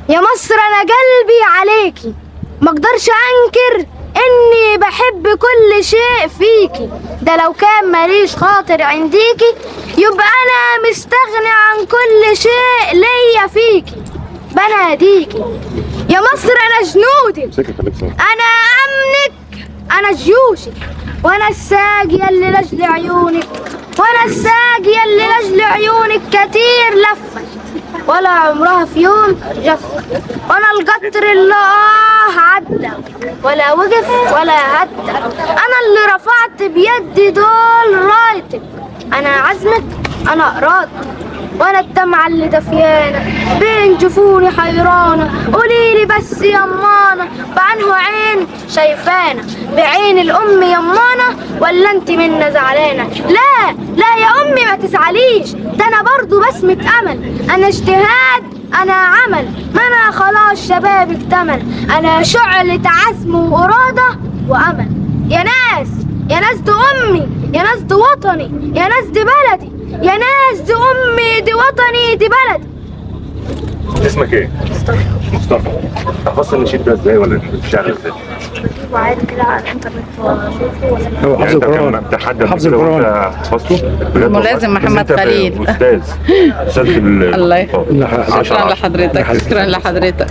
يا مصر انا قلبي عليكي، مقدرش انكر اني بحب كل شيء فيكي، ده لو كان ماليش خاطر عنديكي يبقى انا مستغني عن كل شيء ليا فيكي. بناديكي يا مصر انا جنودك، انا امنك، انا جيوشك، وانا الساقية اللي لاجل عيونك، وانا الساقية اللي لاجل عيونك كتير لفت ولا عمرها في يوم جفت، وانا القطر اللي عدى ولا وقف ولا هدى، انا اللي رفعت بيدي دول رايتك، انا عزمك انا ارادتك، وانا الدمعة اللي دفيانة بين جفوني حيرانة، قوليلي بس يمانا بعنه عين شايفانا، بعين الام يمانا ولا انت منا زعلانة؟ لا لا يا امي ما تزعليش، ده انا برضو بسمة امل، انا اجتهاد انا عمل، ما انا خلاص شبابي اكتمل، انا شعلة عزم وارادة وامل. يا ناس يا ناس دي امي، يا ناس دي وطني، يا ناس دي بلدي، يا ناس دي امي دي وطني دي بلدي. اسمك ايه؟ مصطفى. حفظت النشيد ده ازاي ولا الشعر ازاي؟ وعاد كده على الانترنت واشوفه ولا هو حفظ القرآن. حفظ القرآن حفظته؟ ملازم محمد خليل. استاذ في الله يخليك. شكرا لحضرتك، شكرا لحضرتك.